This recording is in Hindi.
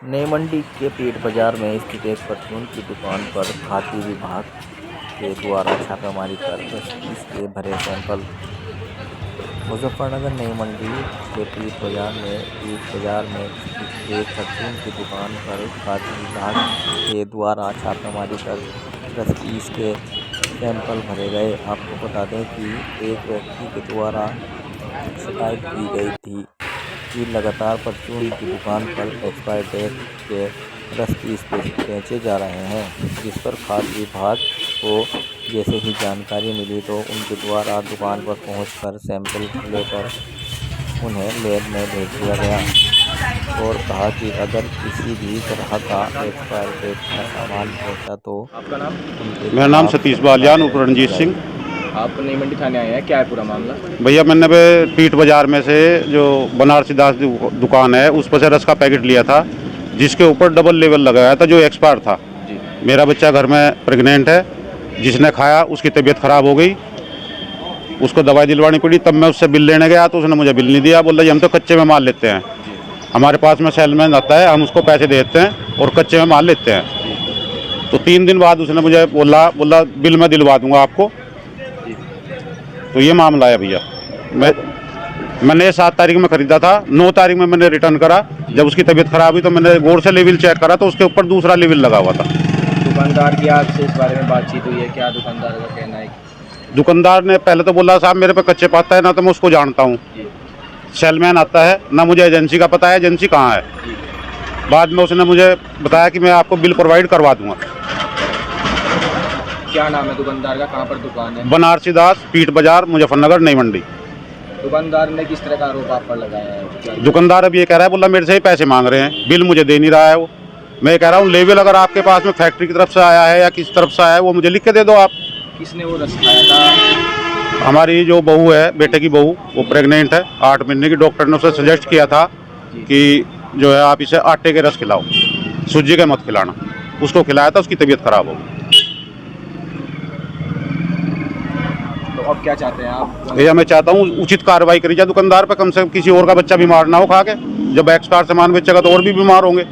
नई मंडी के पीट बाजार में स्थित एक परचून की दुकान पर खाद्य विभाग के द्वारा छापेमारी कर 10 के भरे सैंपल। मुजफ्फरनगर नई मंडी के पीट बाजार में स्थित एक परचून की दुकान पर खाद्य विभाग के द्वारा छापेमारी कर 10 के सैंपल भरे गए। आपको बता दें कि एक व्यक्ति के द्वारा शिकायत की गई थी कि लगातार परचून की दुकान पर एक्सपायर डेट के 10 बेचे जा रहे हैं, जिस पर खाद्य विभाग को जैसे ही जानकारी मिली तो उनके द्वारा दुकान पर पहुंचकर सैंपल लेकर उन्हें लैब में भेज दिया गया और कहा कि अगर किसी भी तरह का एक्सपायर डेट का सामान पहुंचा तो आपका नाम? मेरा नाम सतीश बालियान उर्फ रणजीत सिंह। आप नई मंडी थाने आए हैं, क्या है पूरा मामला? भैया मैंने पीट बाजार में से जो बनारसी दास दुकान है उस पर से रस का पैकेट लिया था, जिसके ऊपर डबल लेवल लगाया था जो एक्सपायर था जी। मेरा बच्चा घर में प्रेग्नेंट है, जिसने खाया उसकी तबीयत ख़राब हो गई, उसको दवाई दिलवानी पड़ी। तब मैं उससे बिल लेने गया तो उसने मुझे बिल नहीं दिया। बोल रहा हम तो कच्चे में माल लेते हैं, हमारे पास में सेलमैन आता है, हम उसको पैसे देते हैं और कच्चे में माल लेते हैं। तो 3 दिन बाद उसने मुझे बोला बिल मैं दिलवा दूंगा आपको। तो ये मामला है भैया। मैंने 7 तारीख में ख़रीदा था, 9 तारीख में मैंने रिटर्न करा। जब उसकी तबीयत ख़राब हुई तो मैंने गौर से लेवल चेक करा तो उसके ऊपर दूसरा लेवल लगा हुआ था। दुकानदार की आपसे इस बारे में बातचीत हुई है? क्या दुकानदार का कहना है? दुकानदार ने पहले तो बोला साहब मेरे पे कच्चे पाता है, ना तो मैं उसको जानता हूँ, सेलमैन आता है, ना मुझे एजेंसी का पता है एजेंसी कहाँ है। बाद में उसने मुझे बताया कि मैं आपको बिल प्रोवाइड करवा दूँगा। क्या नाम है दुकानदार का? कहाँ पर दुकान है? बनारसी दास, पीट बाजार, मुजफ्फरनगर नई मंडी। दुकानदार ने किस तरह का आरोप आप पर लगाया है? दुकानदार अब ये कह रहा है, बोला मेरे से ही पैसे मांग रहे हैं, बिल मुझे दे नहीं रहा है वो। मैं कह रहा हूँ लेवल अगर आपके पास में फैक्ट्री की तरफ से आया है या किस तरफ से आया है वो मुझे लिख के दे दो आप। किसने वो रस खाया था? हमारी जो बहू है, बेटे की बहू, वो प्रेग्नेंट है 8 महीने की। डॉक्टर ने उसे सजेस्ट किया था कि जो है आप इसे आटे के रस खिलाओ, सूजी के मत खिलाना। उसको खिलाया था, उसकी तबीयत खराब हो गई। तो अब क्या चाहते हैं आप? भैया मैं चाहता हूँ उचित कार्रवाई करी जाए दुकानदार पर, कम से कम किसी और का बच्चा बीमार ना हो खा के। जब एक्सपायर सामान बेचेगा तो और भी बीमार होंगे।